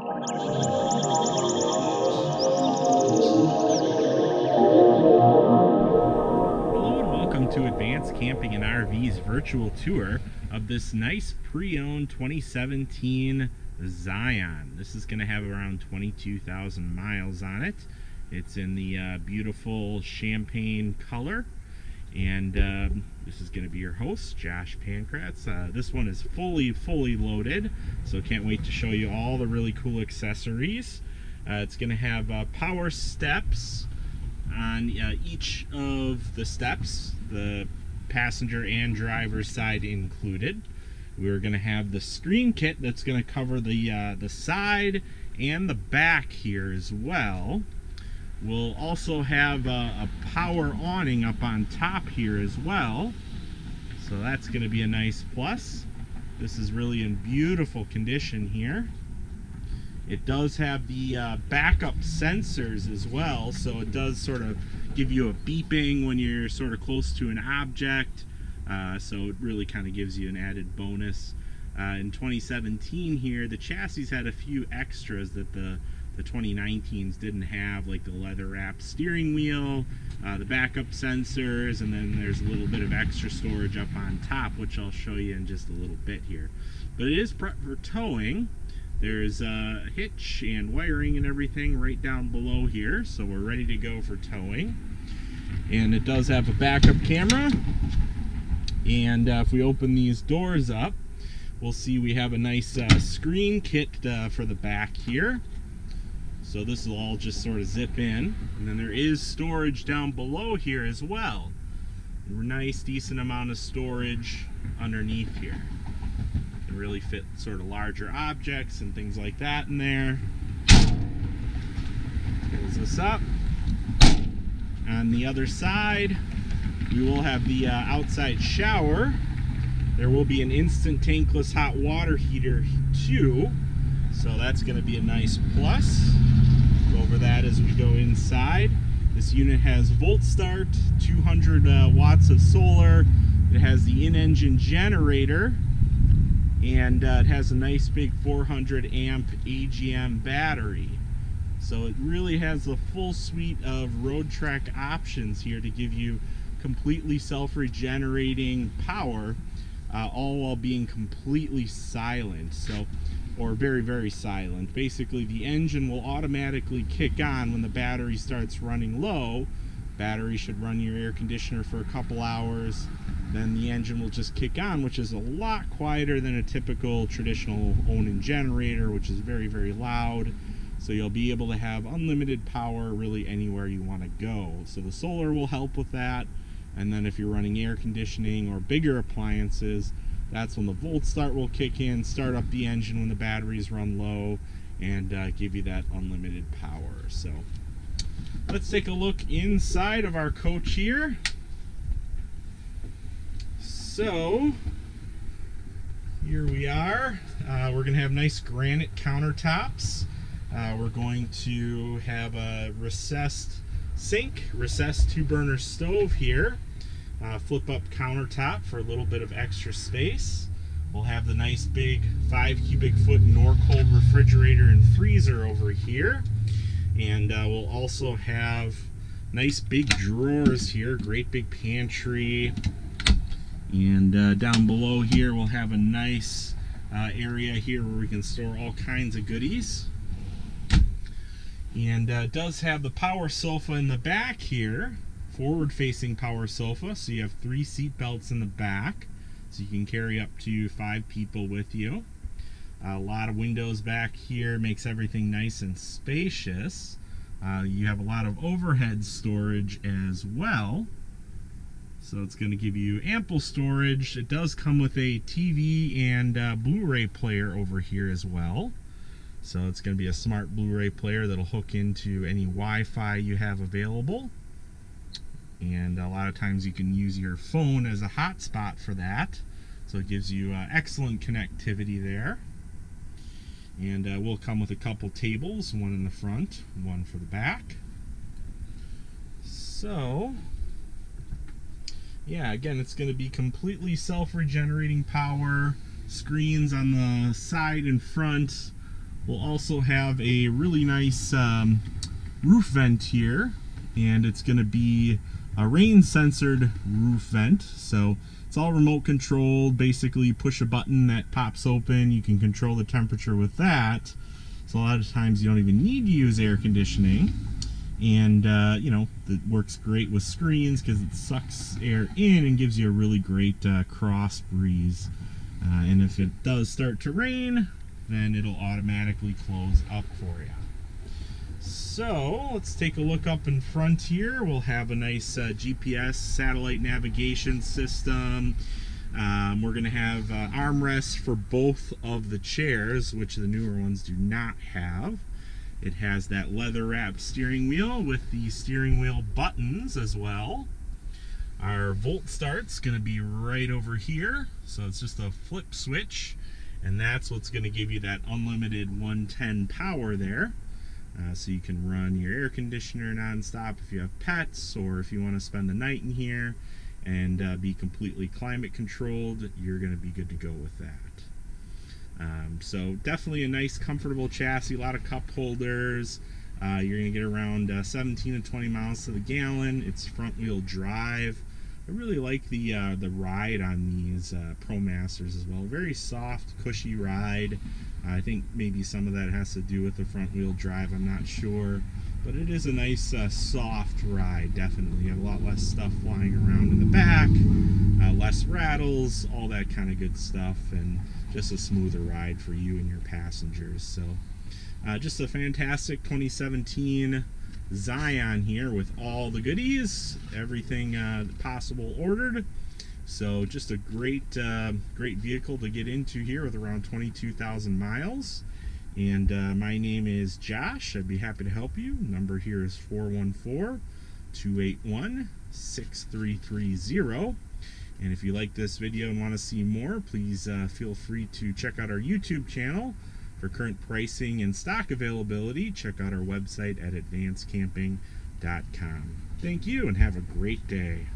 Hello and welcome to Advanced Camping and RV's virtual tour of this nice pre-owned 2017 Zion. This is going to have around 22,000 miles on it. It's in the beautiful champagne color, and this is going to be your host, Josh Pankratz. This one is fully loaded, so can't wait to show you all the really cool accessories. It's going to have power steps on each of the steps, the passenger and driver side included. We're going to have the screen kit that's going to cover the side and the back here as well. We'll also have a power awning up on top here as well, so that's going to be a nice plus. This is really in beautiful condition here. It does have the backup sensors as well, so it does sort of give you a beeping when you're sort of close to an object, so it really kind of gives you an added bonus. In 2017 here, the chassis had a few extras that the 2019s didn't have, like the leather wrapped steering wheel, the backup sensors, and then there's a little bit of extra storage up on top, which I'll show you in just a little bit here. But it is prepped for towing. There's a hitch and wiring and everything right down below here, so we're ready to go for towing. And it does have a backup camera, and if we open these doors up, we'll see we have a nice screen kit for the back here. So this will all just sort of zip in, and then there is storage down below here as well. A nice decent amount of storage underneath here. Can really fit sort of larger objects and things like that in there. Close this up. On the other side, we will have the outside shower. There will be an instant tankless hot water heater too, so that's going to be a nice plus. Go over that as we go inside. This unit has volt start, 200 watts of solar. It has the in-engine generator, and it has a nice big 400 amp AGM battery. So it really has the full suite of Roadtrek options here to give you completely self-regenerating power, all while being completely silent. So, or very silent. Basically, the engine will automatically kick on when the battery starts running low. Battery should run your air conditioner for a couple hours. Then the engine will just kick on, which is a lot quieter than a typical traditional Onan generator, which is very loud. So you'll be able to have unlimited power really anywhere you want to go. So the solar will help with that. And then if you're running air conditioning or bigger appliances, that's when the volt start will kick in, start up the engine when the batteries run low, and give you that unlimited power. So let's take a look inside of our coach here. So here we are. We're going to have nice granite countertops. We're going to have a recessed sink, recessed 2-burner stove here. Flip up countertop for a little bit of extra space. We'll have the nice big 5 cubic foot Norcold refrigerator and freezer over here. And we'll also have nice big drawers here, great big pantry. And down below here we'll have a nice area here where we can store all kinds of goodies. And it does have the power sofa in the back here, forward facing power sofa, so you have 3 seat belts in the back, so you can carry up to 5 people with you. A lot of windows back here, makes everything nice and spacious. You have a lot of overhead storage as well, so it's going to give you ample storage. It does come with a TV and Blu-ray player over here as well. So it's going to be a smart Blu-ray player that'll hook into any Wi-Fi you have available. And a lot of times you can use your phone as a hotspot for that. So it gives you excellent connectivity there. And we'll come with a couple tables, one in the front, one for the back. So, yeah, again, it's going to be completely self-regenerating power, screens on the side and front, We'll also have a really nice roof vent here, and it's going to be a rain censored roof vent. So it's all remote controlled. Basically, you push a button that pops open. You can control the temperature with that. So a lot of times you don't even need to use air conditioning. And you know, it works great with screens because it sucks air in and gives you a really great cross breeze. And if it does start to rain, then it'll automatically close up for you. So let's take a look up in front here. We'll have a nice GPS satellite navigation system. We're going to have armrests for both of the chairs, which the newer ones do not have. It has that leather wrapped steering wheel with the steering wheel buttons as well. Our volt start's going to be right over here, so it's just a flip switch, and that's what's going to give you that unlimited 110 power there. So you can run your air conditioner non-stop if you have pets, or if you want to spend the night in here and be completely climate controlled, you're going to be good to go with that. So definitely a nice comfortable chassis, a lot of cup holders. You're going to get around 17 to 20 miles to the gallon. It's front wheel drive. I really like the ride on these ProMasters as well. Very soft, cushy ride. I think maybe some of that has to do with the front wheel drive, I'm not sure. But it is a nice soft ride, definitely. You have a lot less stuff flying around in the back, less rattles, all that kind of good stuff, and just a smoother ride for you and your passengers. So just a fantastic 2017 Zion here with all the goodies, everything possible ordered. So just a great vehicle to get into here with around 22,000 miles. And my name is Josh. I'd be happy to help you. Number here is 414-281-6330. And if you like this video and want to see more, please feel free to check out our YouTube channel. For current pricing and stock availability, check out our website at advancecamping.com. Thank you and have a great day.